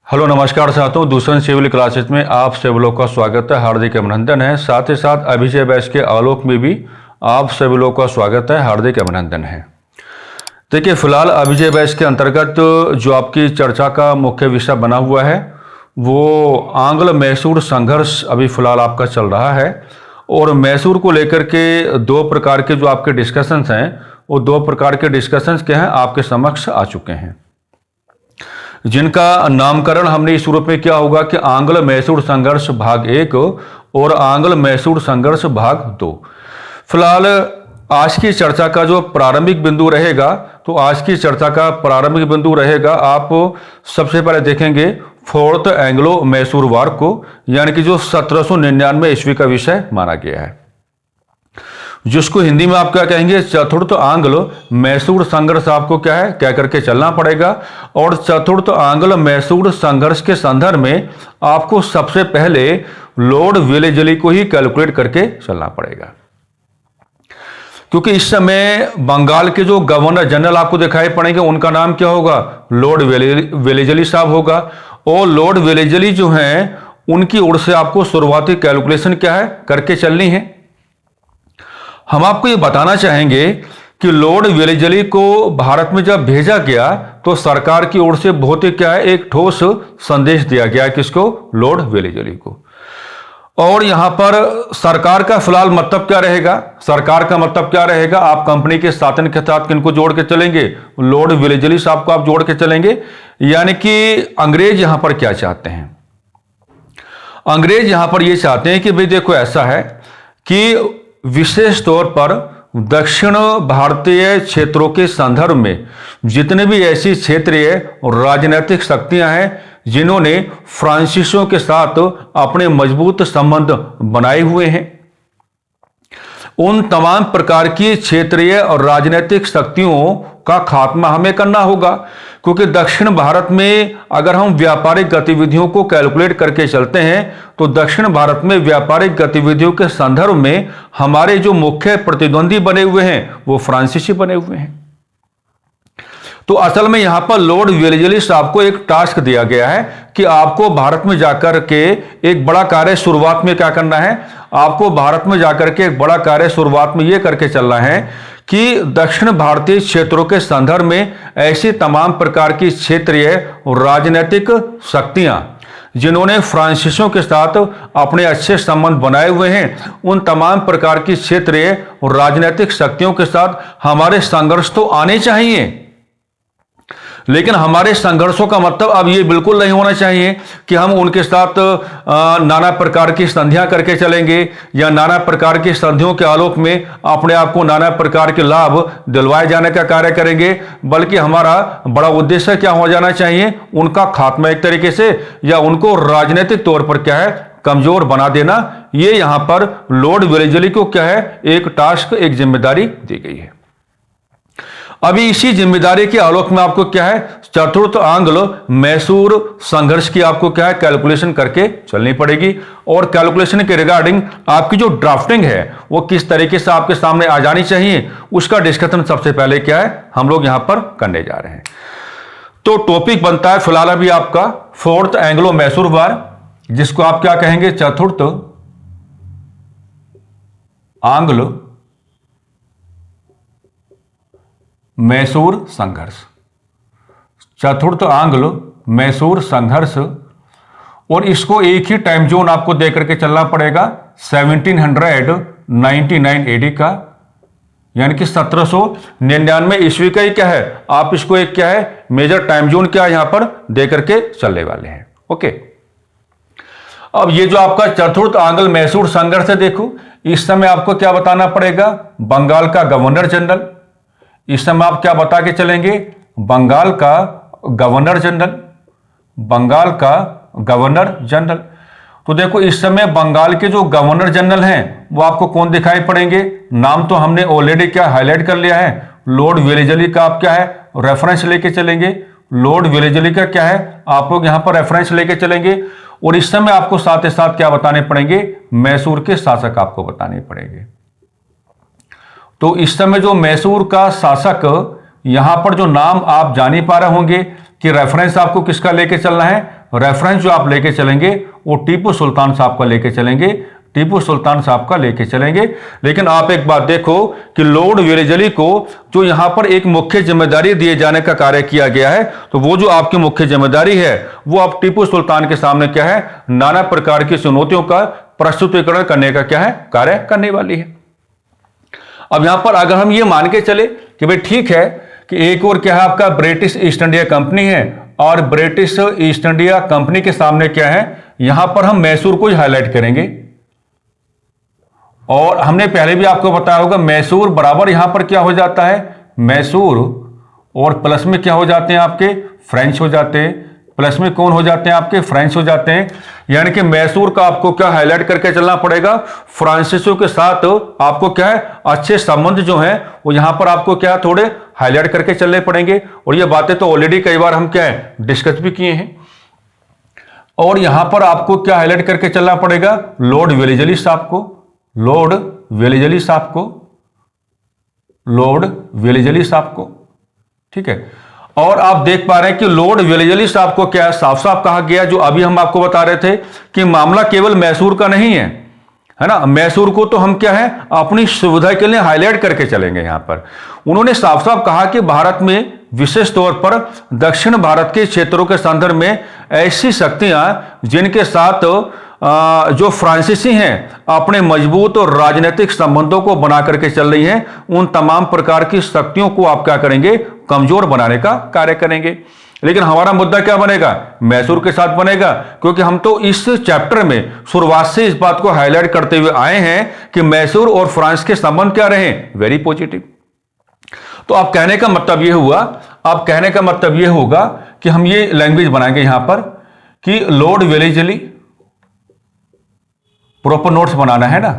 Hello नमस्कार साथियों, दूसरे सिविल क्लासेस में आप सभी लोग का स्वागत है, हार्दिक अभिनंदन है। साथ ही साथ अभिजय बैच के आलोक में भी आप सभी लोग का स्वागत है, हार्दिक अभिनंदन है। देखिए, फिलहाल अभिजय बैच के अंतर्गत जो आपकी चर्चा का मुख्य विषय बना हुआ है वो आंग्ल मैसूर संघर्ष अभी फिलहाल आपका चल रहा है। और मैसूर को लेकर के दो प्रकार के जो आपके डिस्कशंस हैं, वो दो प्रकार के डिस्कशंस के हैं आपके समक्ष आ चुके हैं, जिनका नामकरण हमने इस रूप में किया होगा कि आंग्ल मैसूर संघर्ष भाग 1 और आंग्ल मैसूर संघर्ष भाग 2। फिलहाल आज की चर्चा का जो प्रारंभिक बिंदु रहेगा, तो आज की चर्चा का प्रारंभिक बिंदु रहेगा, आप सबसे पहले देखेंगे फोर्थ एंग्लो मैसूर वार को, यानी कि जो 1799 ईस्वी का विषय माना गया है, जिसको हिंदी में आप क्या कहेंगे, चतुर्थ आंग्ल मैसूर संघर्ष आपको क्या है कह करके चलना पड़ेगा। और चतुर्थ आंग्ल मैसूर संघर्ष के संदर्भ में आपको सबसे पहले लॉर्ड वेलेजली को ही कैलकुलेट करके चलना पड़ेगा, क्योंकि इस समय बंगाल के जो गवर्नर जनरल आपको दिखाई पड़ेंगे उनका नाम क्या होगा, लॉर्ड वेलेजली साहब होगा। और लॉर्ड वेलेजली जो हैं उनकी ओर से आपको शुरुआती कैलकुलेशन क्या है करके चलनी है। हम आपको ये बताना चाहेंगे कि लॉर्ड वेलेजली को भारत में जब भेजा गया तो सरकार की ओर से बहुत ही क्या है एक ठोस संदेश दिया गया, किसको, लॉर्ड वेलेजली को। और यहां पर सरकार का फिलहाल मतलब क्या रहेगा, सरकार का मतलब क्या रहेगा, आप कंपनी के शासन के साथ किनको जोड़ के चलेंगे, लॉर्ड वेलेजली साहब को आप जोड़ के चलेंगे। यानी कि अंग्रेज यहां पर क्या चाहते हैं, अंग्रेज यहां पर यह चाहते हैं कि भाई देखो ऐसा है कि विशेष तौर पर दक्षिण भारतीय क्षेत्रों के संदर्भ में जितने भी ऐसी क्षेत्रीय और राजनीतिक शक्तियां हैं जिन्होंने फ्रांसीसियों के साथ अपने मजबूत संबंध बनाए हुए हैं, उन तमाम प्रकार की क्षेत्रीय और राजनीतिक शक्तियों का खात्मा हमें करना होगा। क्योंकि दक्षिण भारत में अगर हम व्यापारिक गतिविधियों को कैलकुलेट करके चलते हैं तो दक्षिण भारत में व्यापारिक गतिविधियों के संदर्भ में हमारे जो मुख्य प्रतिद्वंदी बने हुए हैं वो फ्रांसीसी बने हुए हैं। तो असल में यहां पर लॉर्ड वेलेजली साहब को एक टास्क दिया गया है कि आपको भारत में जाकर के एक बड़ा कार्य शुरुआत में क्या करना है, आपको भारत में जाकर के एक बड़ा कार्य शुरुआत में यह करके चलना है कि दक्षिण भारतीय क्षेत्रों के संदर्भ में ऐसी तमाम प्रकार की क्षेत्रीय और राजनीतिक शक्तियां जिन्होंने फ्रांसीसियों के साथ अपने अच्छे संबंध बनाए हुए हैं, उन तमाम प्रकार की क्षेत्रीय और राजनीतिक शक्तियों के साथ हमारे संघर्ष तो आने चाहिए। लेकिन हमारे संघर्षों का मतलब अब ये बिल्कुल नहीं होना चाहिए कि हम उनके साथ नाना प्रकार की संधियां करके चलेंगे या नाना प्रकार की संधियों के आलोक में अपने आप को नाना प्रकार के लाभ दिलवाए जाने का कार्य करेंगे, बल्कि हमारा बड़ा उद्देश्य क्या हो जाना चाहिए, उनका खात्मा एक तरीके से, या उनको राजनीतिक तौर पर क्या है कमजोर बना देना। ये यहां पर लॉर्ड वेलेजली को क्या है एक टास्क, एक जिम्मेदारी दी गई है। अभी इसी जिम्मेदारी के आलोक में आपको क्या है चतुर्थ आंग्ल मैसूर संघर्ष की आपको क्या है कैलकुलेशन करके चलनी पड़ेगी। और कैलकुलेशन के रिगार्डिंग आपकी जो ड्राफ्टिंग है वो किस तरीके से आपके सामने आ जानी चाहिए, उसका डिस्कशन सबसे पहले क्या है हम लोग यहां पर करने जा रहे हैं। तो टॉपिक बनता है फिलहाल अभी आपका फोर्थ एंग्लो मैसूर वार, जिसको आप क्या कहेंगे, चतुर्थ आंग्ल मैसूर संघर्ष, चतुर्थ आंग्ल मैसूर संघर्ष। और इसको एक ही टाइम जोन आपको देकर के चलना पड़ेगा 1799 एडी का, यानी कि 1799 ईस्वी का ही क्या है, आप इसको एक क्या है मेजर टाइम जोन क्या यहां पर देकर के चलने वाले हैं। ओके, अब ये जो आपका चतुर्थ आंग्ल मैसूर संघर्ष है, देखो इस समय आपको क्या बताना पड़ेगा, बंगाल का गवर्नर जनरल, इस समय आप क्या बता के चलेंगे, बंगाल का गवर्नर जनरल, बंगाल का गवर्नर जनरल। तो देखो इस समय बंगाल के जो गवर्नर जनरल हैं वो आपको कौन दिखाई पड़ेंगे, नाम तो हमने ऑलरेडी क्या हाईलाइट कर लिया है, लॉर्ड वेलेजली का आप क्या है रेफरेंस लेके चलेंगे, लॉर्ड वेलेजली का क्या है आप लोग यहां पर रेफरेंस लेके चलेंगे। और इस समय आपको साथ ही साथ क्या बताने पड़ेंगे, मैसूर के शासक आपको बताने पड़ेंगे। तो इस समय जो मैसूर का शासक, यहां पर जो नाम आप जान ही पा रहे होंगे कि रेफरेंस आपको किसका लेके चलना है, रेफरेंस जो आप लेके चलेंगे वो टीपू सुल्तान साहब का लेके चलेंगे, टीपू सुल्तान साहब का लेके चलेंगे। लेकिन आप एक बात देखो कि लॉर्ड वेलेजली को जो यहां पर एक मुख्य जिम्मेदारी दिए जाने का कार्य किया गया है, तो वो जो आपकी मुख्य जिम्मेदारी है वो आप टीपू सुल्तान के सामने क्या है, नाना प्रकार की चुनौतियों का प्रस्तुतिकरण करने का क्या है, कार्य करने वाली है। अब यहां पर अगर हम ये मान के चले कि भाई ठीक है कि एक और क्या है आपका ब्रिटिश ईस्ट इंडिया कंपनी है, और ब्रिटिश ईस्ट इंडिया कंपनी के सामने क्या है, यहां पर हम मैसूर को ही हाईलाइट करेंगे। और हमने पहले भी आपको बताया होगा मैसूर बराबर यहां पर क्या हो जाता है, मैसूर और प्लस में क्या हो जाते हैं आपके, फ्रेंच हो जाते हैं, प्लस में कौन हो जाते हैं आपके, फ्रेंच हो जाते हैं। यानी कि मैसूर का आपको क्या हाईलाइट करके चलना पड़ेगा, फ्रांसीसियों के साथ आपको क्या है अच्छे संबंध जो हैं वो यहां पर आपको क्या थोड़े हाईलाइट करके चलने पड़ेंगे। और ये बातें तो ऑलरेडी कई बार हम क्या है डिस्कस भी किए हैं। और यहां पर आपको क्या हाईलाइट करके चलना पड़ेगा, लॉर्ड वेलेजली साहब को, लॉर्ड वेलेजली साहब को, लॉर्ड वेलेजली साहब को, ठीक है। और आप देख पा रहे हैं कि लॉर्ड वेलेजली साहब को क्या साफ साफ कहा गया, जो अभी हम आपको बता रहे थे कि मामला केवल मैसूर का नहीं है ना, मैसूर को तो हम क्या है अपनी सुविधा के लिए हाईलाइट करके चलेंगे। यहां पर उन्होंने साफ साफ कहा कि भारत में विशेष तौर पर दक्षिण भारत के क्षेत्रों के संदर्भ में ऐसी शक्तियां जिनके साथ जो फ्रांसीसी हैं अपने मजबूत और राजनीतिक संबंधों को बना करके चल रही हैं, उन तमाम प्रकार की शक्तियों को आप क्या करेंगे, कमजोर बनाने का कार्य करेंगे। लेकिन हमारा मुद्दा क्या बनेगा, मैसूर के साथ बनेगा, क्योंकि हम तो इस चैप्टर में शुरुआत से इस बात को हाईलाइट करते हुए आए हैं कि मैसूर और फ्रांस के संबंध क्या रहे, वेरी पॉजिटिव। तो आप कहने का मतलब यह हुआ, आप कहने का मतलब यह होगा कि हम ये लैंग्वेज बनाएंगे यहां पर कि लॉर्ड वेलेजली, प्रॉपर नोट्स बनाना है ना,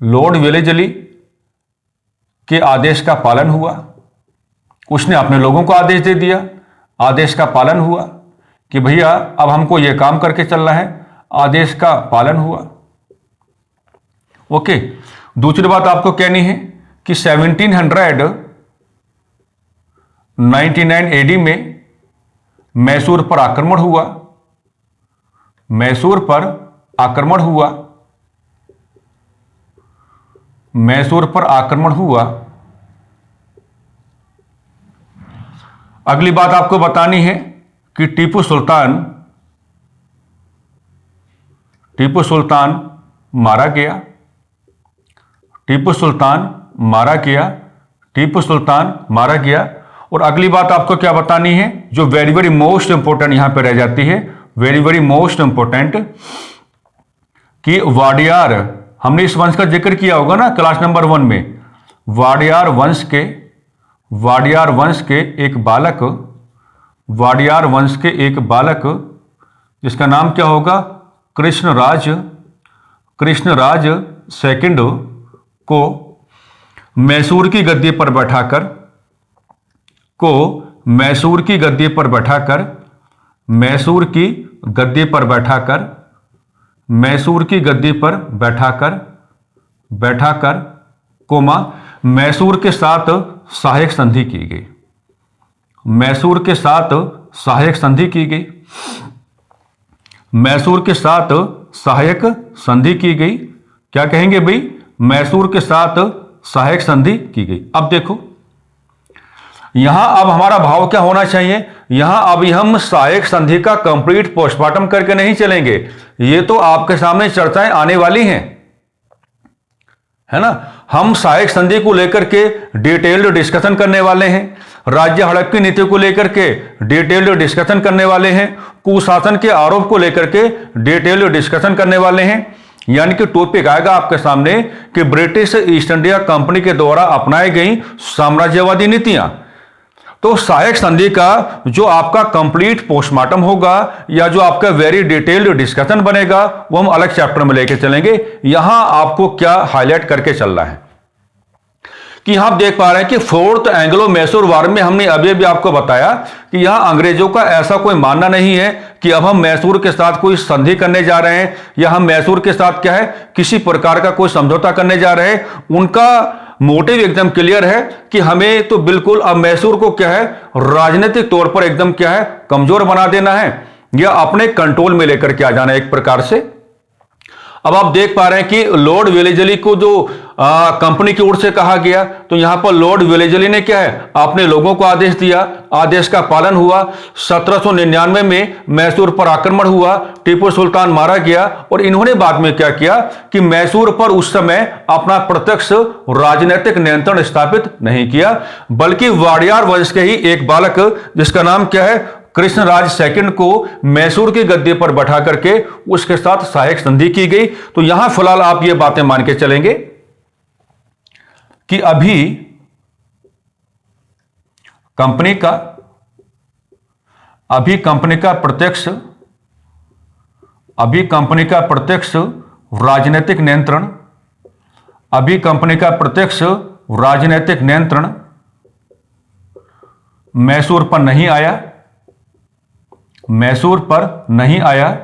लॉर्ड वेलेजली के आदेश का पालन हुआ, उसने अपने लोगों को आदेश दे दिया, आदेश का पालन हुआ कि भैया अब हमको यह काम करके चलना है, आदेश का पालन हुआ। ओके, दूसरी बात आपको कहनी है कि 1799 एडी में मैसूर पर आक्रमण हुआ, मैसूर पर आक्रमण हुआ, मैसूर पर आक्रमण हुआ। अगली बात आपको बतानी है कि टीपू सुल्तान मारा गया, टीपू सुल्तान मारा गया, टीपू सुल्तान मारा गया। और अगली बात आपको क्या बतानी है, जो वेरी वेरी मोस्ट इंपोर्टेंट यहां पर रह जाती है, वेरी वेरी मोस्ट इंपोर्टेंट, कि वाडियार, हमने इस वंश का जिक्र किया होगा ना क्लास नंबर 1 में, वाडियार वंश के एक बालक, वाडियार वंश के एक बालक जिसका नाम क्या होगा, कृष्णराज सेकंड को मैसूर की गद्दी पर बैठाकर, मैसूर की गद्दी पर बैठाकर, मैसूर की गद्दी पर बैठाकर, मैसूर की गद्दी पर बैठाकर कोमा मैसूर के साथ सहायक संधि की गई, मैसूर के साथ सहायक संधि की गई, मैसूर के साथ सहायक संधि की गई। क्या कहेंगे भाई, मैसूर के साथ सहायक संधि की गई। अब देखो यहां अब हमारा भाव क्या होना चाहिए, यहां अभी हम सहायक संधि का कंप्लीट पोस्टमार्टम करके नहीं चलेंगे, ये तो आपके सामने चर्चाएं आने वाली हैं, है ना। हम सहायक संधि को लेकर के डिटेल्ड डिस्कशन करने वाले हैं, राज्य हड़प की नीति को लेकर के डिटेल्ड डिस्कशन करने वाले हैं, कुशासन के आरोप को लेकर के डिटेल्ड डिस्कशन करने वाले हैं। यानी कि टॉपिक आएगा आपके सामने कि ब्रिटिश ईस्ट इंडिया कंपनी के द्वारा अपनाई गई साम्राज्यवादी नीतियां। तो सहायक संधि का जो आपका कंप्लीट पोस्टमार्टम होगा या जो आपका वेरी डिटेल्ड डिस्कशन बनेगा वो हम अलग चैप्टर में लेके चलेंगे। यहां आपको क्या हाईलाइट करके चलना है कि यहां आप देख पा रहे हैं कि फोर्थ एंग्लो मैसूर वार में हमने अभी भी आपको बताया कि यहां अंग्रेजों का ऐसा कोई मानना नहीं है कि अब हम मैसूर के साथ कोई संधि करने जा रहे हैं या हम मैसूर के साथ क्या है किसी प्रकार का कोई समझौता करने जा रहे हैं। उनका मोटिव एकदम क्लियर है कि हमें तो बिल्कुल अब मैसूर को क्या है, राजनीतिक तौर पर एकदम क्या है, कमजोर बना देना है या अपने कंट्रोल में लेकर के आ जाना है एक प्रकार से। अब आप देख पा रहे हैं कि लॉर्ड वेलेजली को जो कंपनी की ओर से कहा गया, तो यहां पर लॉर्ड वेलेजली ने क्या है, आपने लोगों को आदेश दिया, आदेश का पालन हुआ। 1799 में मैसूर पर आक्रमण हुआ, टीपू सुल्तान मारा गया और इन्होंने बाद में क्या किया कि मैसूर पर उस समय अपना प्रत्यक्ष राजनीतिक नियंत्रण स्थापित नहीं किया, बल्कि वाडियार वंश के ही एक बालक जिसका नाम क्या है, कृष्णराज सेकंड को मैसूर की गद्दी पर बैठा करके उसके साथ सहायक संधि की गई। तो यहां फिलहाल आप ये बातें मान के चलेंगे कि अभी कंपनी का प्रत्यक्ष राजनीतिक नियंत्रण मैसूर पर नहीं आया।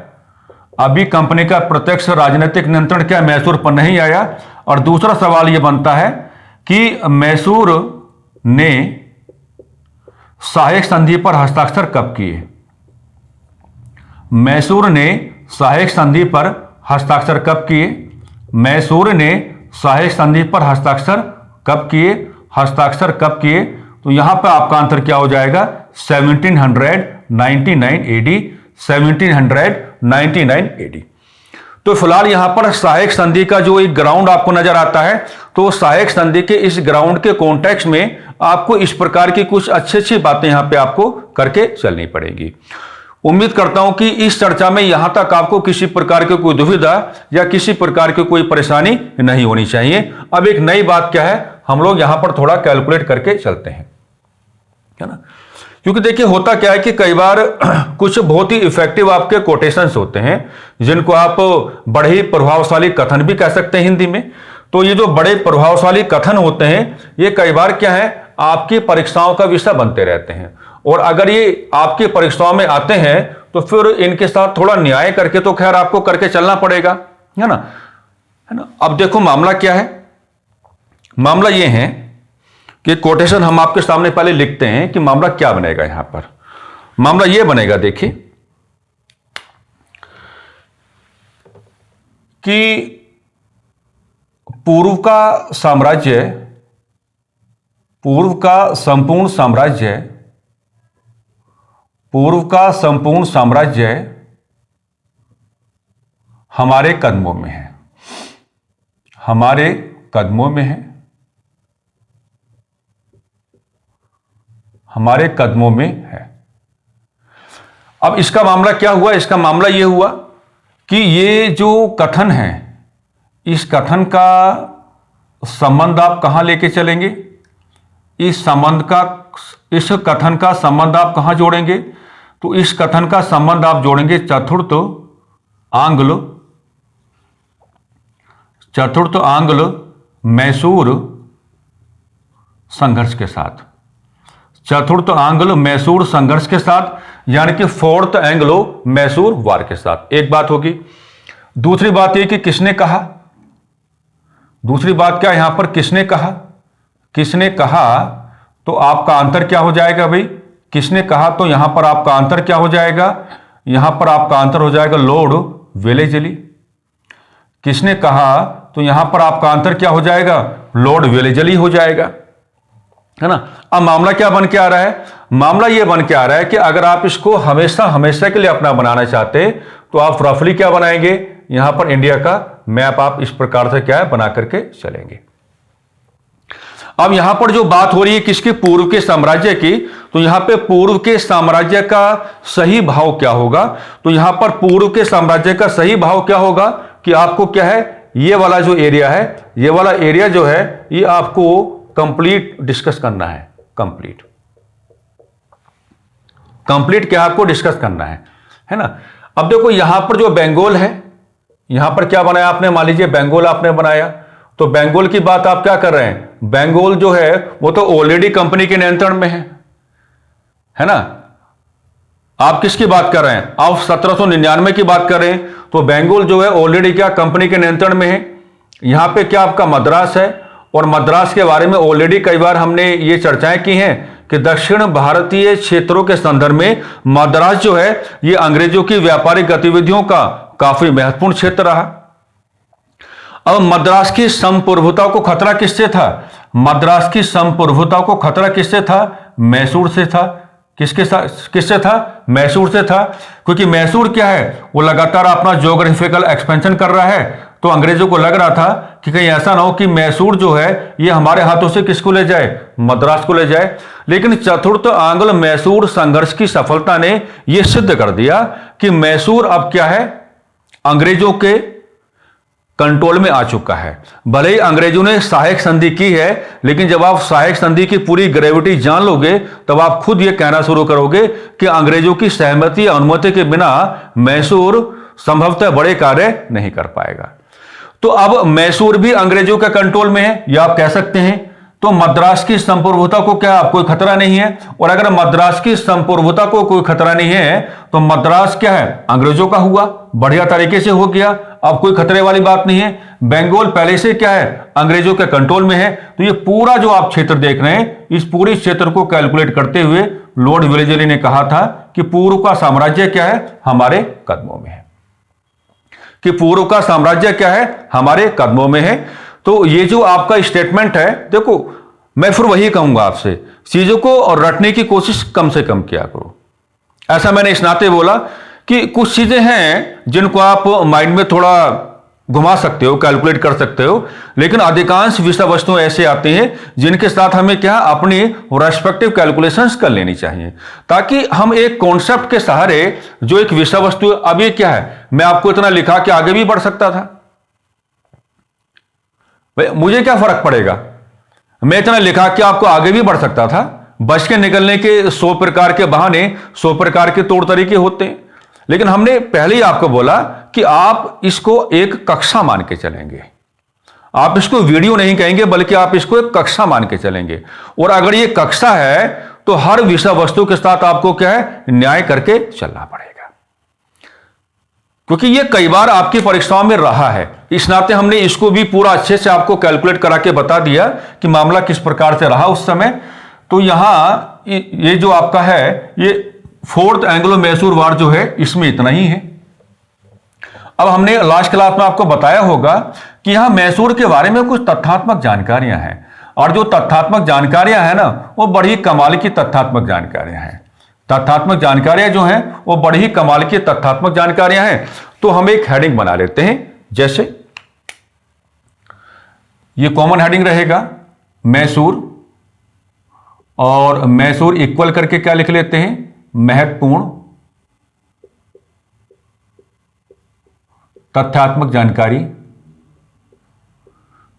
अभी कंपनी का प्रत्यक्ष राजनीतिक नियंत्रण क्या मैसूर पर नहीं आया। और दूसरा सवाल यह बनता है कि मैसूर ने सहायक संधि पर हस्ताक्षर कब किए। मैसूर ने सहायक संधि पर हस्ताक्षर कब किए। तो यहां पर आपका आंसर क्या हो जाएगा, 1799 AD। 1799 AD। तो फिलहाल यहां पर सहायक संधि का जो एक ग्राउंड आपको नजर आता है, तो सहायक संधि के इस ग्राउंड के कॉन्टेक्स्ट में आपको इस प्रकार की कुछ अच्छी बातें यहां पे आपको करके चलनी पड़ेगी। उम्मीद करता हूं कि इस चर्चा में यहां तक आपको किसी प्रकार की कोई दुविधा या किसी प्रकार की कोई परेशानी नहीं होनी चाहिए। अब एक नई बात क्या है, हम लोग यहां पर थोड़ा कैलकुलेट करके चलते हैं, है ना। क्योंकि देखिए होता क्या है कि कई बार कुछ बहुत ही इफेक्टिव आपके कोटेशंस होते हैं जिनको आप बड़े ही प्रभावशाली कथन भी कह सकते हैं हिंदी में। तो ये जो बड़े प्रभावशाली कथन होते हैं, ये कई बार क्या है, आपकी परीक्षाओं का विषय बनते रहते हैं। और अगर ये आपकी परीक्षाओं में आते हैं तो फिर इनके साथ थोड़ा न्याय करके तो खैर आपको करके चलना पड़ेगा, है ना। अब देखो मामला क्या है, मामला ये है कि कोटेशन हम आपके सामने पहले लिखते हैं कि मामला क्या बनेगा। यहां पर मामला यह बनेगा, देखिए कि पूर्व का संपूर्ण साम्राज्य हमारे कदमों में है, हमारे कदमों में है। अब इसका मामला क्या हुआ, इसका मामला यह हुआ कि ये जो कथन है, इस कथन का संबंध आप कहां लेके चलेंगे, इस कथन का संबंध आप कहां जोड़ेंगे। तो इस कथन का संबंध आप जोड़ेंगे चतुर्थ आंग्ल मैसूर संघर्ष के साथ, यानी कि फोर्थ एंग्लो मैसूर वार के साथ। एक बात होगी। दूसरी बात यह कि किसने कहा, दूसरी बात क्या यहां पर किसने कहा, तो आपका आंसर क्या हो जाएगा भाई, किसने कहा। तो यहां पर आपका आंसर क्या हो जाएगा, यहां पर आपका आंसर हो जाएगा लॉर्ड वेलेजली। किसने कहा, तो यहां पर आपका आंसर क्या हो जाएगा, लॉर्ड वेलेजली हो जाएगा, है ना। अब मामला क्या बन के आ रहा है, मामला यह बन के आ रहा है कि अगर आप इसको हमेशा के लिए अपना बनाना चाहते तो आप रफली क्या बनाएंगे, यहां पर इंडिया का मैप आप इस प्रकार से क्या है बना करके चलेंगे। अब यहां पर जो बात हो रही है किसकी, पूर्व के साम्राज्य की, तो यहां पे पूर्व के साम्राज्य का सही भाव क्या होगा। तो यहां पर पूर्व के साम्राज्य का सही भाव क्या होगा कि आपको क्या है, ये वाला जो एरिया है, ये वाला एरिया जो है, ये आपको कंप्लीट डिस्कस करना है। कंप्लीट क्या आपको डिस्कस करना है ना। अब देखो यहां पर जो बंगाल है, यहां पर क्या बनाया आपने, मान लीजिए बंगाल आपने बनाया, तो बंगाल की बात आप क्या कर रहे हैं, बंगाल जो है वो तो ऑलरेडी कंपनी के नियंत्रण में है ना। आप किसकी बात कर रहे हैं, आप 1799 की बात कर रहे हैं, तो बंगाल जो है ऑलरेडी क्या कंपनी के नियंत्रण में है। यहां पे क्या आपका मद्रास है और मद्रास के बारे में ऑलरेडी कई बार हमने ये चर्चाएं की हैं कि दक्षिण भारतीय क्षेत्रों के संदर्भ में मद्रास जो है ये अंग्रेजों की व्यापारिक गतिविधियों का काफी महत्वपूर्ण क्षेत्र रहा। अब मद्रास की संप्रभुता को खतरा किससे था? मद्रास की संप्रभुता को खतरा किससे था? मैसूर से था। किससे था? मैसूर से था, क्योंकि मैसूर क्या है, वो लगातार अपना ज्योग्राफिकल एक्सपेंशन कर रहा है। तो अंग्रेजों को लग रहा था कि कहीं ऐसा ना हो कि मैसूर जो है ये हमारे हाथों से किसको ले जाए? मद्रास को ले जाए। लेकिन चतुर्थ आंग्ल मैसूर संघर्ष की सफलता ने यह सिद्ध कर दिया कि मैसूर अब क्या है, अंग्रेजों के कंट्रोल में आ चुका है। भले ही अंग्रेजों ने सहायक संधि की है, लेकिन जब आप सहायक संधि की पूरी ग्रेविटी जान लोगे तब आप खुद यह कहना शुरू करोगे कि अंग्रेजों की सहमति या अनुमति के बिना मैसूर संभवतः बड़े कार्य नहीं कर पाएगा। तो अब मैसूर भी अंग्रेजों के कंट्रोल में है, यह आप कह सकते हैं। तो मद्रास की संप्रभुता को क्या अब कोई खतरा नहीं है? और अगर मद्रास की संप्रभुता को कोई खतरा नहीं है तो मद्रास क्या है, अंग्रेजों का हुआ, बढ़िया तरीके से हो गया, अब कोई खतरे वाली बात नहीं है। बंगाल पहले से क्या है, अंग्रेजों के कंट्रोल में है। तो ये पूरा जो आप क्षेत्र देख रहे हैं, इस पूरे क्षेत्र को कैलकुलेट करते हुए लॉर्ड वेलेस्ली ने कहा था कि पूर्व का साम्राज्य क्या है, हमारे कदमों में है। कि पूर्व का साम्राज्य क्या है, हमारे कदमों में है। तो ये जो आपका स्टेटमेंट है, देखो मैं फिर वही कहूंगा आपसे, चीजों को और रटने की कोशिश कम से कम किया करो। ऐसा मैंने इस नाते बोला कि कुछ चीजें हैं जिनको आप माइंड में थोड़ा घुमा सकते हो, कैलकुलेट कर सकते हो, लेकिन अधिकांश विषय वस्तु ऐसे आते हैं जिनके साथ हमें क्या अपनी रेस्पेक्टिव कैलकुलेशंस कर लेनी चाहिए, ताकि हम एक कॉन्सेप्ट के सहारे जो एक विषय वस्तु, अब ये क्या है, मैं आपको इतना लिखा कि आगे भी बढ़ सकता था, मुझे क्या फर्क पड़ेगा, मैं इतना लिखा कि आपको आगे भी बढ़ सकता था। बच के निकलने के 100 प्रकार के बहाने, 100 प्रकार के तौर तरीके होते हैं। लेकिन हमने पहले ही आपको बोला कि आप इसको एक कक्षा मान के चलेंगे, आप इसको वीडियो नहीं कहेंगे बल्कि आप इसको एक कक्षा मान के चलेंगे। और अगर ये कक्षा है तो हर विषय वस्तु के साथ आपको क्या है, न्याय करके चलना पड़ेगा, क्योंकि ये कई बार आपकी परीक्षाओं में रहा है। इस नाते हमने इसको भी पूरा अच्छे से आपको कैलकुलेट करा के बता दिया कि मामला किस प्रकार से रहा उस समय। तो यहां ये जो आपका है, ये फोर्थ एंग्लो मैसूर वार जो है, इसमें इतना ही है। अब हमने लास्ट क्लास में आपको बताया होगा कि यहां मैसूर के बारे में कुछ तथ्यात्मक जानकारियां हैं, और जो तथ्यात्मक जानकारियां हैं ना, वो बड़ी कमाल की तथ्यात्मक जानकारियां हैं। तथ्यात्मक जानकारियां जो हैं वो बड़ी ही कमाल की तथ्यात्मक जानकारियां हैं। तो हम एक हेडिंग बना लेते हैं, जैसे ये कॉमन हेडिंग रहेगा मैसूर, और मैसूर इक्वल करके क्या लिख लेते हैं, महत्वपूर्ण तथ्यात्मक जानकारी,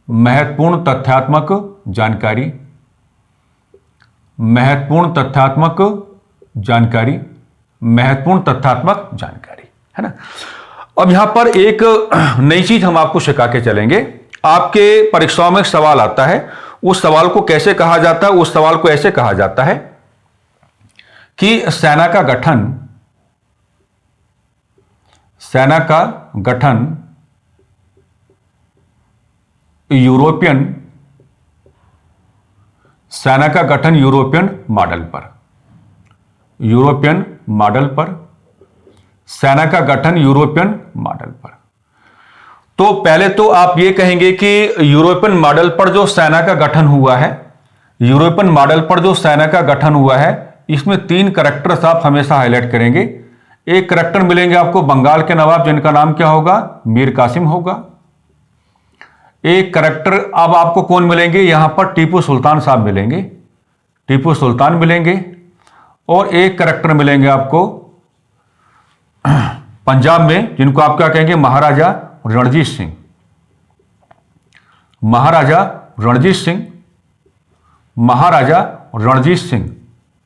महत्वपूर्ण तथ्यात्मक जानकारी, महत्वपूर्ण तथ्यात्मक जानकारी, महत्वपूर्ण तथ्यात्मक जानकारी, है ना। अब यहां पर एक नई चीज हम आपको सिखा के चलेंगे। आपके परीक्षाओं में सवाल आता है, उस सवाल को कैसे कहा जाता है, उस सवाल को ऐसे कहा जाता है कि सेना का गठन यूरोपियन मॉडल पर, सेना का गठन यूरोपियन मॉडल पर। तो पहले तो आप ये कहेंगे कि यूरोपियन मॉडल पर जो सेना का गठन हुआ है, यूरोपियन मॉडल पर जो सेना का गठन हुआ है, इसमें 3 करैक्टर्स आप हमेशा हाईलाइट करेंगे। एक करैक्टर मिलेंगे आपको बंगाल के नवाब, जिनका नाम क्या होगा, मीर कासिम होगा। एक करैक्टर अब आपको कौन मिलेंगे, यहां पर टीपू सुल्तान साहब मिलेंगे, टीपू सुल्तान मिलेंगे। और एक करैक्टर मिलेंगे आपको पंजाब में, जिनको आप क्या कहेंगे, महाराजा रणजीत सिंह, महाराजा रणजीत सिंह, महाराजा रणजीत सिंह।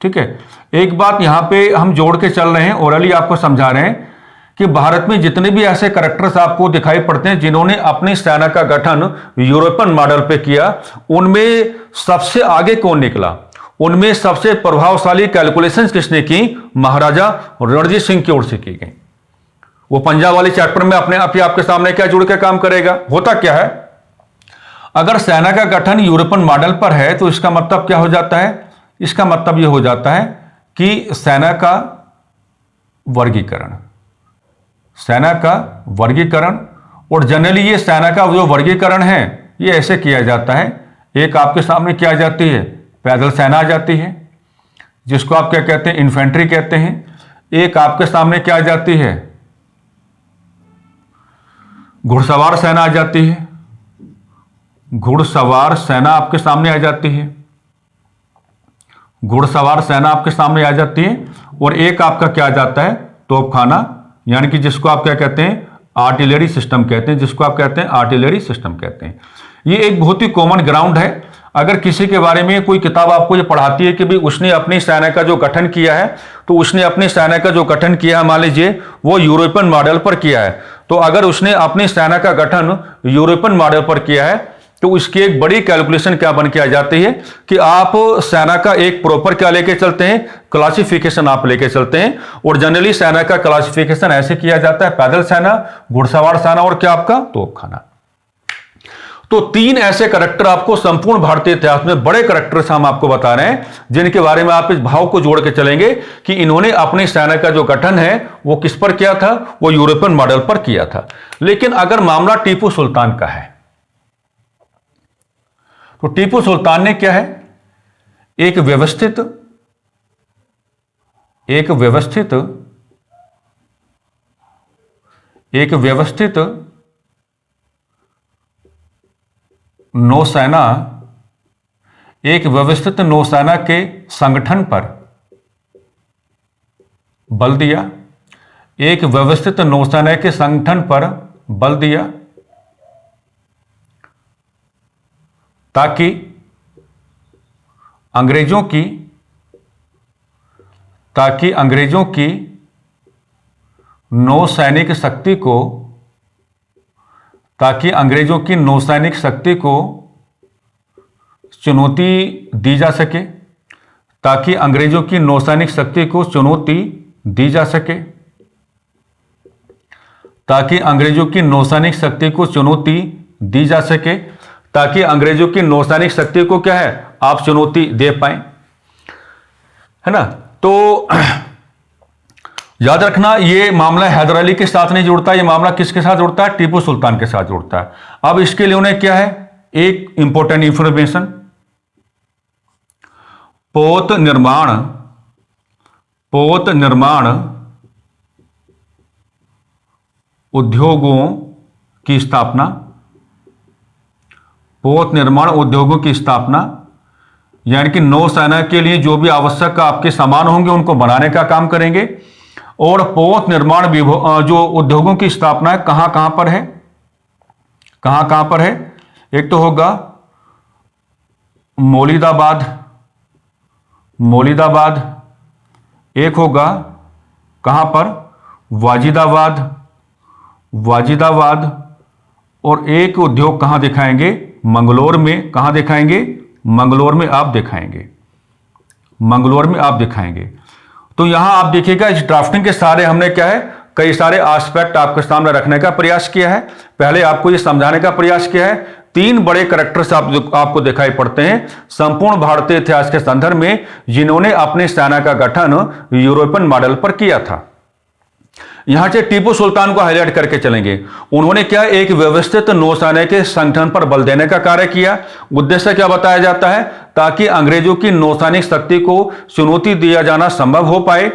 ठीक है, एक बात यहां पे हम जोड़ के चल रहे हैं, ओरली आपको समझा रहे हैं कि भारत में जितने भी ऐसे करैक्टर्स आपको दिखाई पड़ते हैं जिन्होंने अपनी सेना का गठन यूरोपियन मॉडल पे किया, उनमें सबसे आगे कौन निकला, उनमें सबसे प्रभावशाली कैलकुलेशंस किसने की, महाराजा रणजीत सिंह की ओर से की गई। वो पंजाब वाले चैप्टर में अपने आप ही आपके सामने क्या जुड़ के काम करेगा। होता क्या है, अगर सेना का गठन यूरोपियन मॉडल पर है तो इसका मतलब क्या हो जाता है? इसका मतलब यह हो जाता है कि सेना का वर्गीकरण, सेना का वर्गीकरण। और जनरली ये सेना का जो वर्गीकरण है ये ऐसे किया जाता है, एक आपके सामने क्या आ जाती है? पैदल सेना आ जाती है, जिसको आप क्या कहते हैं? इन्फेंट्री कहते हैं। एक आपके सामने क्या आ जाती है? घुड़सवार सेना आ जाती है, घुड़सवार सेना आपके सामने आ जाती है, घुड़सवार सेना आपके सामने आ जाती है। और एक आपका क्या आ जाता है? तोपखाना, यानी कि जिसको आप क्या कहते हैं? आर्टिलरी सिस्टम कहते हैं, जिसको आप कहते हैं आर्टिलरी सिस्टम कहते हैं। ये एक बहुत ही कॉमन ग्राउंड है। अगर किसी के बारे में कोई किताब आपको ये पढ़ाती है कि भाई उसने अपनी सेना का जो गठन किया है, तो उसने अपनी सेना का जो गठन किया है, मान लीजिए वो यूरोपियन मॉडल पर किया है, तो अगर उसने अपनी सेना का गठन यूरोपियन मॉडल पर किया है तो उसकी एक बड़ी कैलकुलेशन क्या बन के आ जाती है कि आप सेना का एक प्रॉपर क्या लेके चलते हैं? क्लासिफिकेशन आप लेके चलते हैं। और जनरली सेना का क्लासिफिकेशन ऐसे किया जाता है: पैदल सेना, घुड़सवार सेना और क्या आपका? तोपखाना। तो तीन ऐसे करैक्टर आपको संपूर्ण भारतीय इतिहास में बड़े करैक्टर्स हम आपको बता रहे हैं, जिनके बारे में आप इस भाव को जोड़ के चलेंगे कि इन्होंने अपनी सेना का जो गठन है वो किस पर किया था? वो यूरोपियन मॉडल पर किया था। लेकिन अगर मामला टीपू सुल्तान का है तो टीपू सुल्तान ने क्या है? एक व्यवस्थित नौसेना, एक व्यवस्थित नौसेना के संगठन पर बल दिया, एक व्यवस्थित नौसेना के संगठन पर बल दिया ताकि अंग्रेजों की नौसैनिक शक्ति को चुनौती दी जा सके, ताकि अंग्रेजों की नौसैनिक शक्ति को चुनौती दी जा सके, ताकि अंग्रेजों की नौसैनिक शक्ति को चुनौती दी जा सके, ताकि अंग्रेजों की नौसैनिक शक्ति को क्या है? आप चुनौती दे पाए, है ना। तो याद रखना, ये मामला हैदर अली के साथ नहीं जुड़ता, ये मामला किसके साथ जुड़ता है? टीपू सुल्तान के साथ जुड़ता है। अब इसके लिए उन्हें क्या है? एक इंपॉर्टेंट इंफॉर्मेशन, पोत निर्माण उद्योगों की स्थापना, पोत निर्माण उद्योगों की स्थापना, यानी कि नौसेना के लिए जो भी आवश्यक आपके सामान होंगे उनको बनाने का काम करेंगे। और पोत निर्माण जो उद्योगों की स्थापना है कहां कहां पर है? कहां पर है? एक तो होगा मौलिदाबाद, एक होगा कहां पर? वाजिदाबाद, और एक उद्योग कहां दिखाएंगे? मंगलोर में। कहां दिखाएंगे? मंगलोर में आप दिखाएंगे। तो यहां आप देखिएगा, इस ड्राफ्टिंग के सारे हमने क्या है? कई सारे एस्पेक्ट आपके सामने रखने का प्रयास किया है। पहले आपको यह समझाने का प्रयास किया है, तीन बड़े कैरेक्टर्स आपको दिखाई पड़ते हैं संपूर्ण भारतीय इतिहास के संदर्भ में, जिन्होंने अपने सेना का गठन यूरोपियन मॉडल पर किया था। यहां से टीपू सुल्तान को हाईलाइट करके चलेंगे। उन्होंने क्या? एक व्यवस्थित नौसेना के संगठन पर बल देने का कार्य किया। उद्देश्य क्या बताया जाता है? ताकि अंग्रेजों की नौसैनिक शक्ति को चुनौती दिया जाना संभव हो पाए।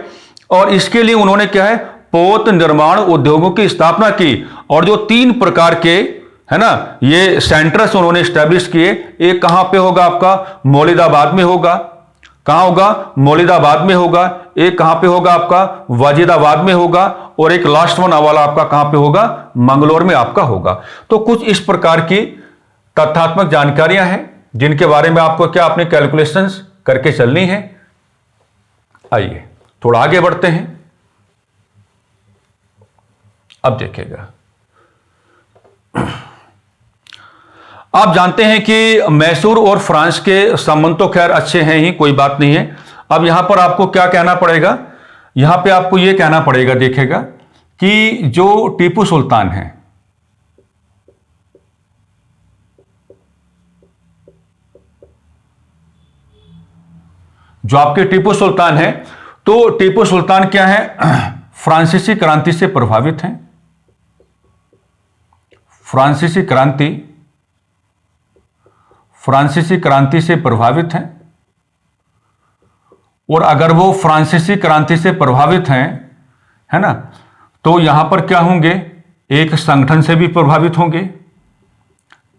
और इसके लिए उन्होंने क्या है? पोत निर्माण उद्योगों की स्थापना की। और जो तीन प्रकार के, है ना, ये सेंटर्स उन्होंने स्टैब्लिश किए। एक कहां पे होगा आपका? मौलिदाबाद में होगा। कहां होगा? मौलिदाबाद में होगा। एक कहां पे होगा आपका? वाजिदाबाद में होगा। और एक लास्ट वन वाला आपका कहां पे होगा? मंगलोर में आपका होगा। तो कुछ इस प्रकार की तथ्यात्मक जानकारियां हैं जिनके बारे में आपको क्या अपने कैलकुलेशंस करके चलनी है। आइए थोड़ा आगे बढ़ते हैं। अब देखिएगा, आप जानते हैं कि मैसूर और फ्रांस के संबंध तो खैर अच्छे हैं ही, कोई बात नहीं है। अब यहां पर आपको क्या कहना पड़ेगा? यहां पे आपको यह कहना पड़ेगा, देखिएगा, कि जो टीपू सुल्तान है, जो आपके टीपू सुल्तान है, तो टीपू सुल्तान क्या है, फ्रांसीसी क्रांति से प्रभावित हैं। फ्रांसीसी क्रांति से प्रभावित हैं। और अगर वो फ्रांसीसी क्रांति से प्रभावित हैं, है ना, तो यहां पर क्या होंगे, एक संगठन से भी प्रभावित होंगे,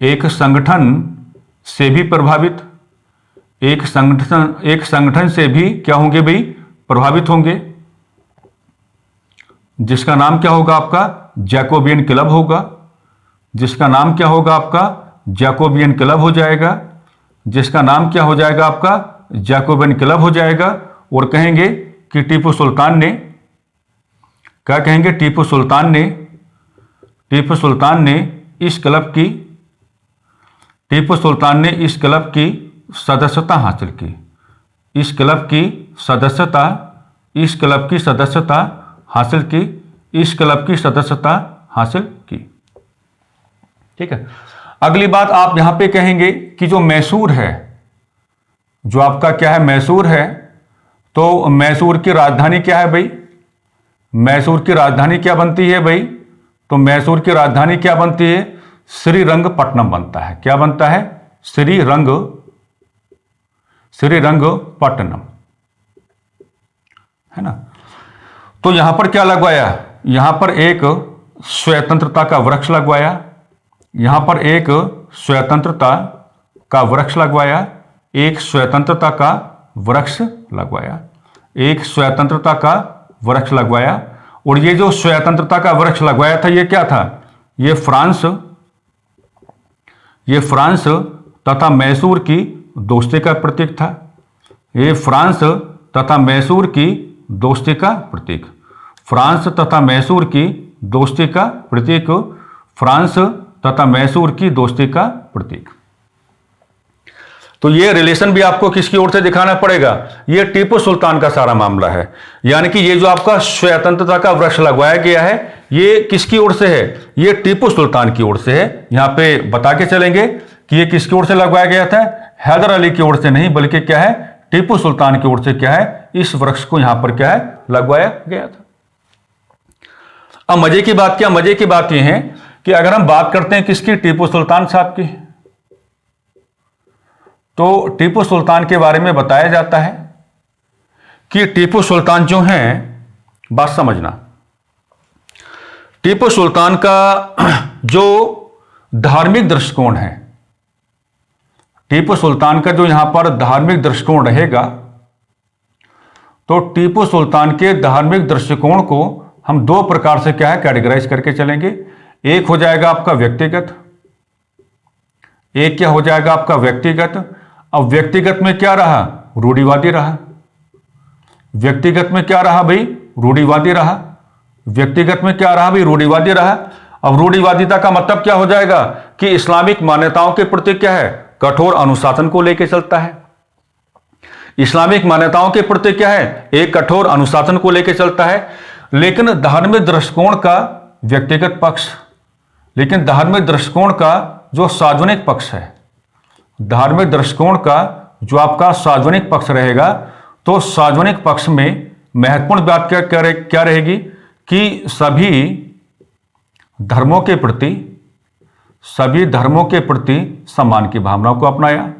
एक संगठन से भी प्रभावित, एक संगठन से भी क्या होंगे भाई, प्रभावित होंगे, जिसका नाम क्या होगा आपका, जैकोबियन क्लब होगा, जिसका नाम क्या होगा आपका, जैकोबियन क्लब हो जाएगा, जिसका नाम क्या हो जाएगा आपका, जैकोबियन क्लब हो जाएगा। और कहेंगे कि टीपू सुल्तान ने, क्या कहेंगे, टीपू सुल्तान ने इस क्लब की सदस्यता हासिल की, इस क्लब की सदस्यता हासिल की। ठीक है। अगली बात आप यहां पे कहेंगे कि जो मैसूर है, जो आपका क्या है, मैसूर है, तो मैसूर की राजधानी क्या है भाई, मैसूर की राजधानी क्या बनती है भाई, तो मैसूर की राजधानी क्या बनती है, श्रीरंगपट्टनम बनता है। क्या बनता है, श्रीरंगपट्टनम, है ना। तो यहां पर क्या लगवाया, यहां पर एक स्वतंत्रता का वृक्ष लगवाया, यहां पर एक स्वतंत्रता का वृक्ष लगवाया, एक स्वतंत्रता का वृक्ष लगवाया, एक स्वतंत्रता का वृक्ष लगवाया। और ये जो स्वतंत्रता का वृक्ष लगवाया था, ये क्या था, ये फ्रांस तथा मैसूर की दोस्ती का प्रतीक था। ये फ्रांस तथा मैसूर की दोस्ती का प्रतीक, फ्रांस तथा मैसूर की दोस्ती का प्रतीक, फ्रांस तथा मैसूर की दोस्ती का प्रतीक। तो ये रिलेशन भी आपको किसकी ओर से दिखाना पड़ेगा, ये टीपू सुल्तान का सारा मामला है। यानी कि ये जो आपका स्वतंत्रता का वृक्ष लगवाया गया है, ये किसकी ओर से है, ये टीपू सुल्तान की ओर से है। यहां पे बता के चलेंगे कि ये किसकी ओर से लगवाया गया था, हैदर अली की ओर से नहीं, बल्कि क्या है, टीपू सुल्तान की ओर से क्या है, इस वृक्ष को यहां पर क्या है, लगवाया गया था। अब मजे की बात क्या, मजे की बात यह है कि अगर हम बात करते हैं किसकी, टीपू सुल्तान साहब की, तो टीपू सुल्तान के बारे में बताया जाता है कि टीपू सुल्तान जो हैं, बात समझना, टीपू सुल्तान का जो धार्मिक दृष्टिकोण है, टीपू सुल्तान का जो यहां पर धार्मिक दृष्टिकोण रहेगा, तो टीपू सुल्तान के धार्मिक दृष्टिकोण को हम दो प्रकार से क्या है, कैटेगराइज करके चलेंगे। एक हो जाएगा आपका व्यक्तिगत, एक क्या हो जाएगा आपका व्यक्तिगत। अब व्यक्तिगत में क्या रहा, रूढ़िवादी रहा, व्यक्तिगत में क्या रहा भाई, रूढ़िवादी रहा, व्यक्तिगत में क्या रहा भाई, रूढ़िवादी रहा। अब रूढ़िवादिता का मतलब क्या हो जाएगा कि इस्लामिक मान्यताओं के प्रति क्या है, कठोर अनुशासन को लेकर चलता है। इस्लामिक मान्यताओं के प्रति क्या है, एक कठोर अनुशासन को लेकर चलता है। लेकिन धार्मिक दृष्टिकोण का व्यक्तिगत पक्ष, लेकिन धार्मिक दृष्टिकोण का जो सार्वजनिक पक्ष है, धार्मिक दृष्टिकोण का जो आपका सार्वजनिक पक्ष रहेगा, तो सार्वजनिक पक्ष में महत्वपूर्ण बात क्या रहेगी कि सभी धर्मों के प्रति सम्मान की भावना को अपनाया,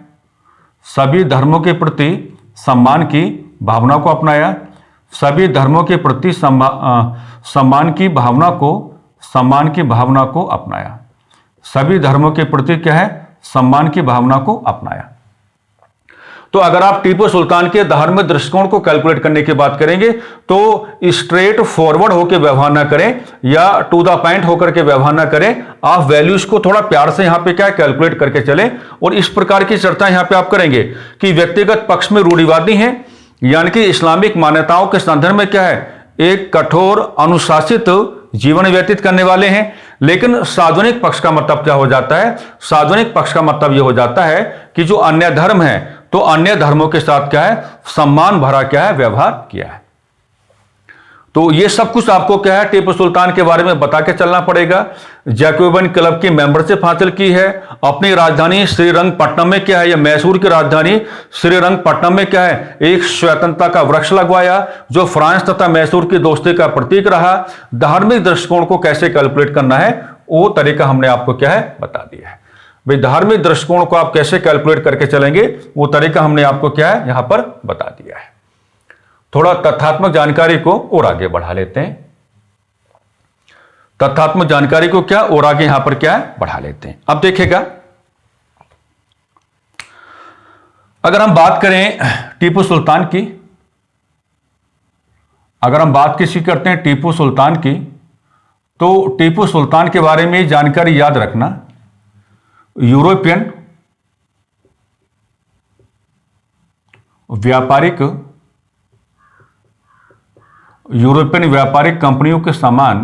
सभी धर्मों के प्रति सम्मान की भावना को अपनाया, सभी धर्मों के प्रति सम्मान की भावना को अपनाया, सभी धर्मों के प्रति क्या है, सम्मान की भावना को अपनाया। तो अगर आप टीपू सुल्तान के धार्मिक दृष्टिकोण को कैलकुलेट करने की बात करेंगे, तो स्ट्रेट फॉरवर्ड होकर व्यवहार ना करें या टू द पॉइंट होकर के व्यवहार ना करें, आप वैल्यूज को थोड़ा प्यार से यहां पे क्या कैलकुलेट करके चलें। और इस प्रकार की चर्चा यहां पे आप करेंगे कि व्यक्तिगत पक्ष में रूढ़िवादी हैं, यानी कि इस्लामिक मान्यताओं के संदर्भ में क्या है, एक कठोर अनुशासित जीवन व्यतीत करने वाले हैं। लेकिन सार्वजनिक पक्ष का मतलब क्या हो जाता है, सार्वजनिक पक्ष का मतलब यह हो जाता है कि जो अन्य धर्म है, तो अन्य धर्मों के साथ क्या है, सम्मान भरा क्या है, व्यवहार किया है। तो ये सब कुछ आपको क्या है, टीपू सुल्तान के बारे में बता के चलना पड़ेगा। जैकोबिन क्लब की मेंबरशिप हासिल की है, अपनी राजधानी श्रीरंगपट्टनम में क्या है, या मैसूर की राजधानी श्रीरंगपट्टनम में क्या है, एक स्वतंत्रता का वृक्ष लगवाया जो फ्रांस तथा मैसूर की दोस्ती का प्रतीक रहा। धार्मिक दृष्टिकोण को कैसे कैलकुलेट करना है वो तरीका हमने आपको क्या है बता दिया है। भाई धार्मिक दृष्टिकोण को आप कैसे कैलकुलेट करके चलेंगे वो तरीका हमने आपको क्या है यहां पर बता दिया है। थोड़ा तथ्यात्मक जानकारी को और आगे बढ़ा लेते हैं। तथ्यात्मक जानकारी को क्या और आगे यहां पर क्या है बढ़ा लेते हैं। अब देखिएगा, अगर हम बात करें टीपू सुल्तान की, अगर हम बात किसी करते हैं टीपू सुल्तान की, तो टीपू सुल्तान के बारे में जानकारी याद रखना, यूरोपियन व्यापारिक कंपनियों के सामान,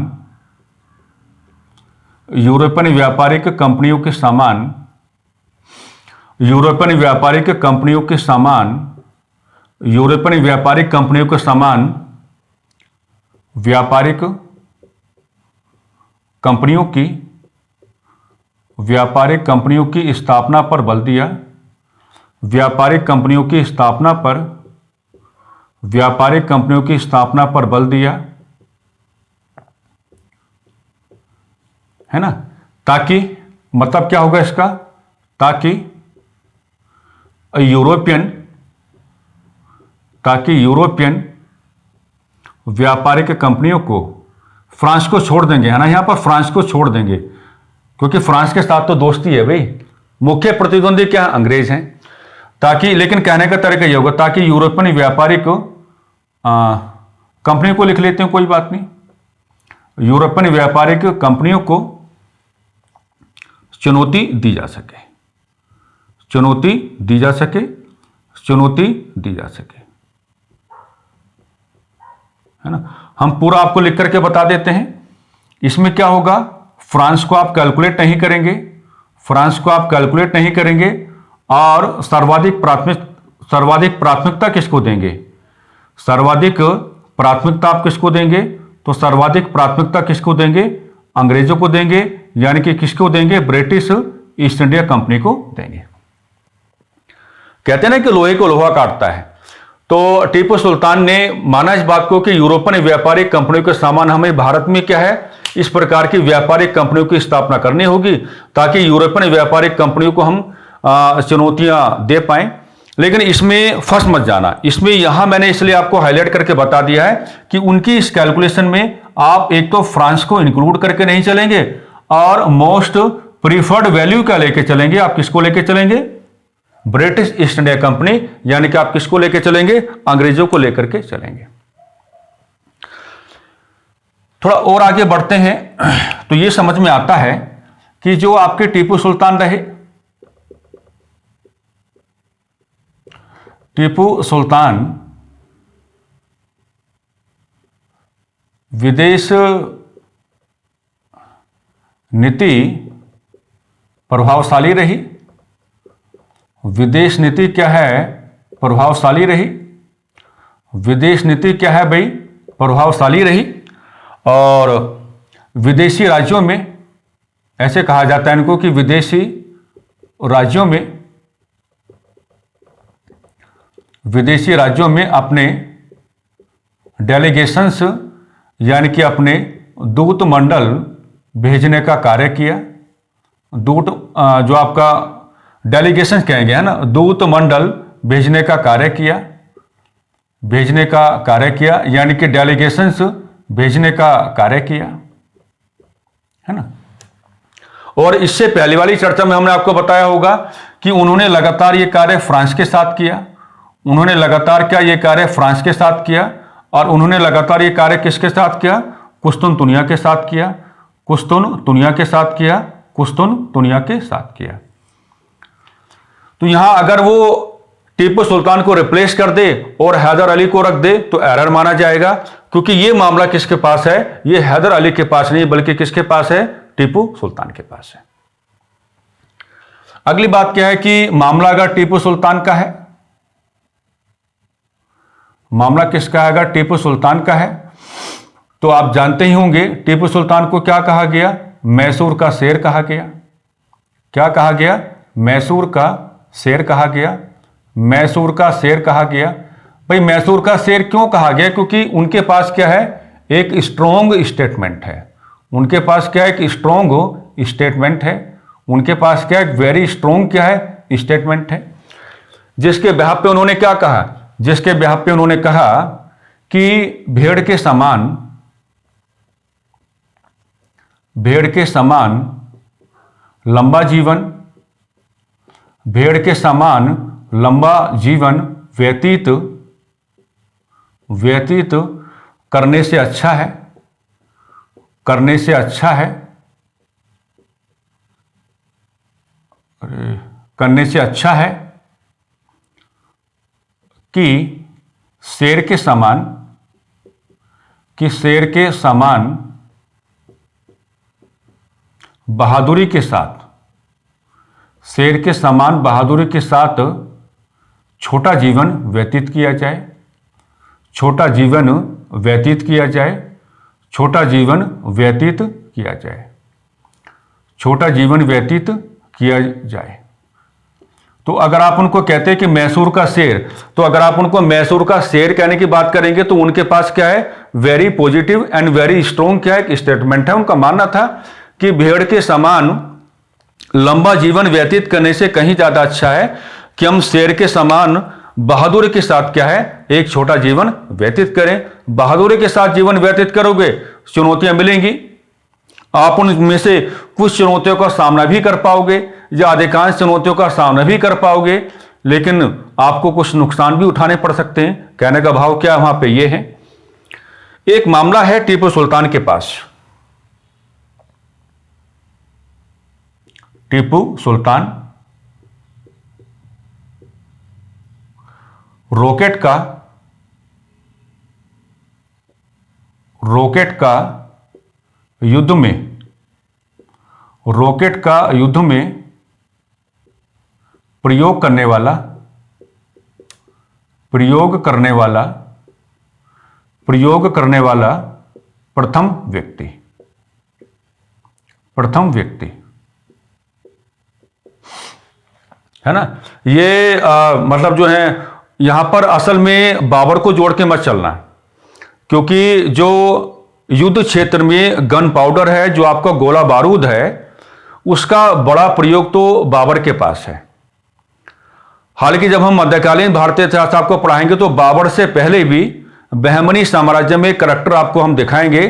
यूरोपियन व्यापारिक कंपनियों के सामान, यूरोपियन व्यापारिक कंपनियों के सामान, यूरोपियन व्यापारिक कंपनियों के सामान, व्यापारिक कंपनियों की, व्यापारिक कंपनियों की स्थापना पर बल दिया, व्यापारिक कंपनियों की स्थापना पर, व्यापारिक कंपनियों की स्थापना पर बल दिया, है ना। ताकि मतलब क्या होगा इसका, ताकि यूरोपियन व्यापारिक कंपनियों को, फ्रांस को छोड़ देंगे, है ना, यहां पर फ्रांस को छोड़ देंगे क्योंकि फ्रांस के साथ तो दोस्ती है भाई, मुख्य प्रतिद्वंदी क्या है, अंग्रेज हैं। ताकि, लेकिन कहने का तरीका यह होगा, ताकि यूरोपियन व्यापारिक कंपनी को लिख लेते हैं, कोई बात नहीं, यूरोपियन व्यापारिक कंपनियों को चुनौती दी जा सके, चुनौती दी जा सके, चुनौती दी जा सके, है ना। हम पूरा आपको लिख करके बता देते हैं। इसमें क्या होगा, फ्रांस को आप कैलकुलेट नहीं करेंगे, फ्रांस को आप कैलकुलेट नहीं करेंगे, और सर्वाधिक प्राथमिकता किसको देंगे, सर्वाधिक प्राथमिकता आप किसको देंगे, तो सर्वाधिक प्राथमिकता किसको देंगे, अंग्रेजों को देंगे, यानी कि किसको देंगे, ब्रिटिश ईस्ट इंडिया कंपनी को देंगे। कहते हैं ना कि लोहे को लोहा काटता है, तो टीपू सुल्तान ने माना इस बात को कि यूरोपियन व्यापारिक कंपनियों के सामान हमें भारत में क्या है, इस प्रकार की व्यापारिक कंपनियों की स्थापना करनी होगी ताकि यूरोपियन व्यापारिक कंपनियों को हम चुनौतियां दे पाएं। लेकिन इसमें फंस मत जाना, इसमें यहां मैंने इसलिए आपको हाईलाइट करके बता दिया है कि उनकी इस कैलकुलेशन में आप एक तो फ्रांस को इंक्लूड करके नहीं चलेंगे, और मोस्ट प्रीफर्ड वैल्यू क्या लेके चलेंगे, आप किसको लेके चलेंगे, ब्रिटिश ईस्ट इंडिया कंपनी, यानी कि आप किसको लेके चलेंगे, अंग्रेजों को लेकर के चलेंगे। थोड़ा और आगे बढ़ते हैं तो यह समझ में आता है कि जो आपके टीपू सुल्तान रहे, टीपू सुल्तान विदेश नीति प्रभावशाली रही, विदेश नीति क्या है, प्रभावशाली रही, विदेश नीति क्या है भाई, प्रभावशाली रही। और विदेशी राज्यों में, ऐसे कहा जाता है इनको कि विदेशी राज्यों में अपने डेलीगेशंस, यानी कि अपने दूत मंडल भेजने का कार्य किया। दूत जो आपका डेलीगेशंस कहेंगे, है ना, दूत मंडल भेजने का कार्य किया, भेजने का कार्य किया, यानी कि डेलीगेशंस भेजने का कार्य किया, है ना। और इससे पहले वाली चर्चा में हमने आपको बताया होगा कि उन्होंने लगातार ये कार्य फ्रांस के साथ किया, उन्होंने लगातार क्या ये कार्य फ्रांस के साथ किया, और उन्होंने लगातार ये कार्य किसके साथ किया, कुस्तुनतुनिया के साथ किया, कुस्तुनतुनिया के साथ किया, कुस्तुनतुनिया के साथ किया। तो यहां अगर वो टीपू सुल्तान को रिप्लेस कर दे और हैदर अली को रख दे तो एरर माना जाएगा, क्योंकि ये मामला किसके पास है, ये हैदर अली के पास नहीं बल्कि किसके पास है, टीपू सुल्तान के पास है। अगली बात क्या है कि मामला अगर टीपू सुल्तान का है, मामला किसका है, अगर टीपू सुल्तान का है तो आप जानते ही होंगे टीपू सुल्तान को क्या कहा गया, मैसूर का शेर कहा गया। क्या कहा गया, मैसूर का शेर कहा गया। मैसूर का शेर कहा गया। भाई मैसूर का शेर क्यों कहा गया, क्योंकि उनके पास क्या है, एक स्ट्रॉन्ग स्टेटमेंट है। उनके पास क्या है, एक स्ट्रॉन्ग स्टेटमेंट है। उनके पास क्या है, वेरी स्ट्रॉन्ग क्या है, स्टेटमेंट है। जिसके बिहाफ पे उन्होंने क्या कहा, जिसके बिहाफ पे उन्होंने कहा कि भेड़ के समान लंबा जीवन, भेड़ के समान लंबा जीवन व्यतीत करने से अच्छा है, करने से अच्छा है, करने से अच्छा है कि शेर के समान बहादुरी के साथ, शेर के समान बहादुरी के साथ छोटा जीवन व्यतीत किया जाए, छोटा जीवन व्यतीत किया जाए, छोटा जीवन व्यतीत किया जाए, छोटा जीवन व्यतीत किया जाए। तो अगर आप उनको कहते हैं कि मैसूर का शेर, तो अगर आप उनको मैसूर का शेर कहने की बात करेंगे तो उनके पास क्या है, very positive and very strong क्या है, एक स्टेटमेंट है। उनका मानना था कि भेड़ के समान लंबा जीवन व्यतीत करने से कहीं ज्यादा अच्छा है कि हम शेर के समान बहादुरी के साथ क्या है, एक छोटा जीवन व्यतीत करें। बहादुरी के साथ जीवन व्यतीत करोगे, चुनौतियां मिलेंगी, आप उनमें से कुछ चुनौतियों का सामना भी कर पाओगे या अधिकांश चुनौतियों का सामना भी कर पाओगे, लेकिन आपको कुछ नुकसान भी उठाने पड़ सकते हैं। कहने का भाव क्या वहां पे ये है। एक मामला है टीपू सुल्तान के पास। टीपू सुल्तान रॉकेट का युद्ध में प्रयोग करने वाला प्रथम व्यक्ति है ना। ये मतलब जो है यहां पर असल में बाबर को जोड़ के मत चलना, क्योंकि जो युद्ध क्षेत्र में गन पाउडर है, जो आपका गोला बारूद है, उसका बड़ा प्रयोग तो बाबर के पास है। हालांकि जब हम मध्यकालीन भारतीय इतिहास आपको पढ़ाएंगे तो बाबर से पहले भी बहमनी साम्राज्य में करैक्टर आपको हम दिखाएंगे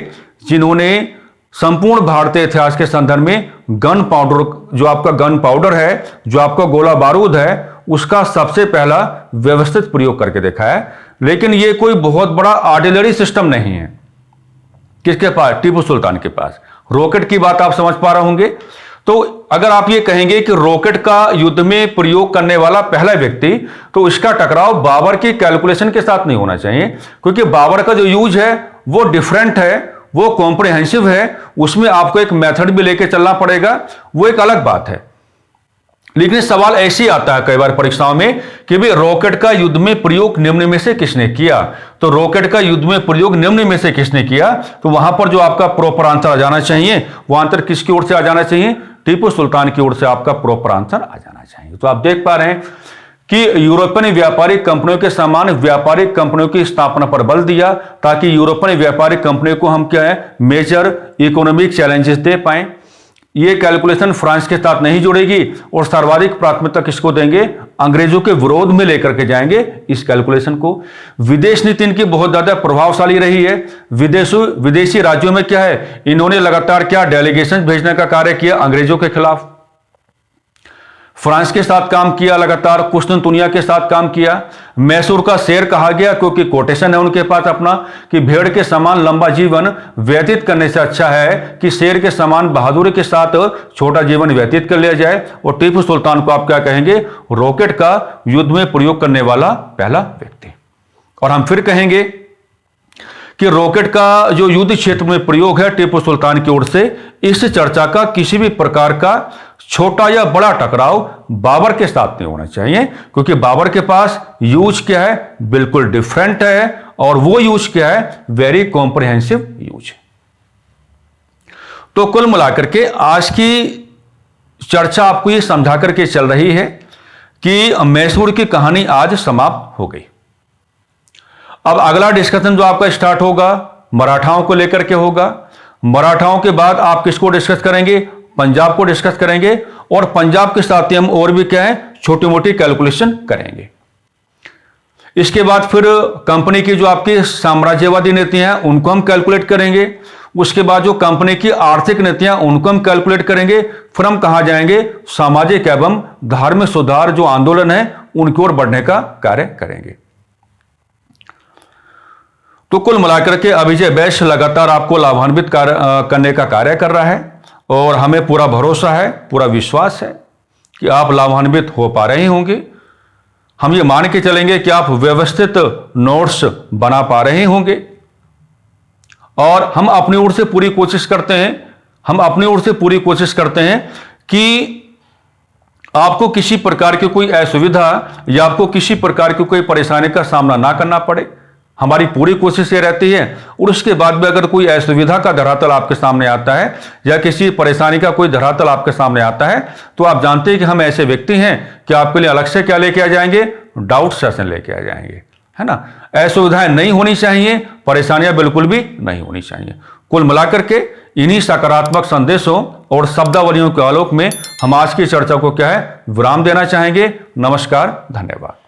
जिन्होंने संपूर्ण भारतीय इतिहास के संदर्भ में गन पाउडर, जो आपका गन पाउडर है, जो आपका गोला बारूद है, उसका सबसे पहला व्यवस्थित प्रयोग करके देखा है। लेकिन यह कोई बहुत बड़ा आर्टिलरी सिस्टम नहीं है। किसके पास, टीपू सुल्तान के पास। रॉकेट की बात आप समझ पा रहे होंगे। तो अगर आप ये कहेंगे कि रॉकेट का युद्ध में प्रयोग करने वाला पहला व्यक्ति, तो इसका टकराव बाबर की कैलकुलेशन के साथ नहीं होना चाहिए, क्योंकि बाबर का जो यूज है वो डिफरेंट है, वो कॉम्प्रिहेंसिव है, उसमें आपको एक मेथड भी लेके चलना पड़ेगा, वो एक अलग बात है। लेकिन सवाल ऐसे ही आता है कई बार परीक्षाओं में कि भाई रॉकेट का युद्ध में प्रयोग निम्न में से किसने किया। तो रॉकेट का युद्ध में प्रयोग निम्न में से किसने किया, तो वहां पर जो आपका प्रॉपर आंसर आ जाना चाहिए, वो आंसर किसकी ओर से आ जाना चाहिए, टीपू सुल्तान की ओर से आपका प्रॉपर आंसर आ जाना चाहिए। तो आप देख पा रहे हैं कि यूरोपियन व्यापारिक कंपनियों के समान व्यापारिक कंपनियों की स्थापना पर बल दिया, ताकि यूरोपियन व्यापारिक कंपनियों को हम क्या है, मेजर इकोनॉमिक चैलेंजेस दे पाए। ये कैलकुलेशन फ्रांस के साथ नहीं जुड़ेगी और सर्वाधिक प्राथमिकता किसको देंगे, अंग्रेजों के विरोध में लेकर के जाएंगे इस कैलकुलेशन को। विदेश नीति इनकी बहुत ज्यादा प्रभावशाली रही है। विदेशी राज्यों में क्या है, इन्होंने लगातार क्या डेलीगेशन भेजने का कार्य किया अंग्रेजों के खिलाफ। फ्रांस के साथ काम किया, लगातार कुस्तुनतुनिया के साथ काम किया। मैसूर का शेर कहा गया क्योंकि कोटेशन है उनके पास अपना कि भेड़ के समान लंबा जीवन व्यतीत करने से अच्छा है कि शेर के समान बहादुरी के साथ छोटा जीवन व्यतीत कर लिया जाए। और टीपू सुल्तान को आप क्या कहेंगे, रॉकेट का युद्ध में प्रयोग करने वाला पहला व्यक्ति। और हम फिर कहेंगे कि रॉकेट का जो युद्ध क्षेत्र में प्रयोग है टीपू सुल्तान की ओर से, इस चर्चा का किसी भी प्रकार का छोटा या बड़ा टकराव बाबर के साथ नहीं होना चाहिए, क्योंकि बाबर के पास यूज क्या है, बिल्कुल डिफरेंट है और वो यूज क्या है, वेरी कॉम्प्रिहेंसिव यूज। तो कुल मिलाकर के आज की चर्चा आपको ये समझा करके चल रही है कि मैसूर की कहानी आज समाप्त हो गई। अब अगला डिस्कशन जो आपका स्टार्ट होगा मराठाओं को लेकर के होगा। मराठाओं के बाद आप किसको डिस्कस करेंगे, पंजाब को डिस्कस करेंगे, और पंजाब के साथ ही हम और भी क्या है छोटी मोटी कैलकुलेशन करेंगे। इसके बाद फिर कंपनी की जो आपकी साम्राज्यवादी नीतियां हैं उनको हम कैलकुलेट करेंगे। उसके बाद जो कंपनी की आर्थिक नीतियां उनको हम कैलकुलेट करेंगे। फिर हम कहां जाएंगे, सामाजिक एवं धार्मिक सुधार जो आंदोलन है उनकी ओर बढ़ने का कार्य करेंगे। तो कुल मिलाकर के अभिजय बैश लगातार आपको लाभान्वित करने का कार्य कर रहा है, और हमें पूरा भरोसा है, पूरा विश्वास है कि आप लाभान्वित हो पा रहे होंगे। हम ये मान के चलेंगे कि आप व्यवस्थित नोट्स बना पा रहे होंगे, और हम अपनी ओर से पूरी कोशिश करते हैं कि आपको किसी प्रकार की कोई असुविधा या आपको किसी प्रकार की कोई परेशानी का सामना ना करना पड़े। हमारी पूरी कोशिश ये रहती है। और उसके बाद भी अगर कोई असुविधा का धरातल आपके सामने आता है या किसी परेशानी का कोई धरातल आपके सामने आता है, तो आप जानते हैं कि हम ऐसे व्यक्ति हैं कि आपके लिए अलग से क्या लेके आ जाएंगे, डाउट सेशन लेके आ जाएंगे, है ना। असुविधाएं नहीं होनी चाहिए, परेशानियां बिल्कुल भी नहीं होनी चाहिए। कुल मिलाकर के इन्हीं सकारात्मक संदेशों और शब्दावलियों के आलोक में हम आज की चर्चा को क्या है विराम देना चाहेंगे। नमस्कार, धन्यवाद।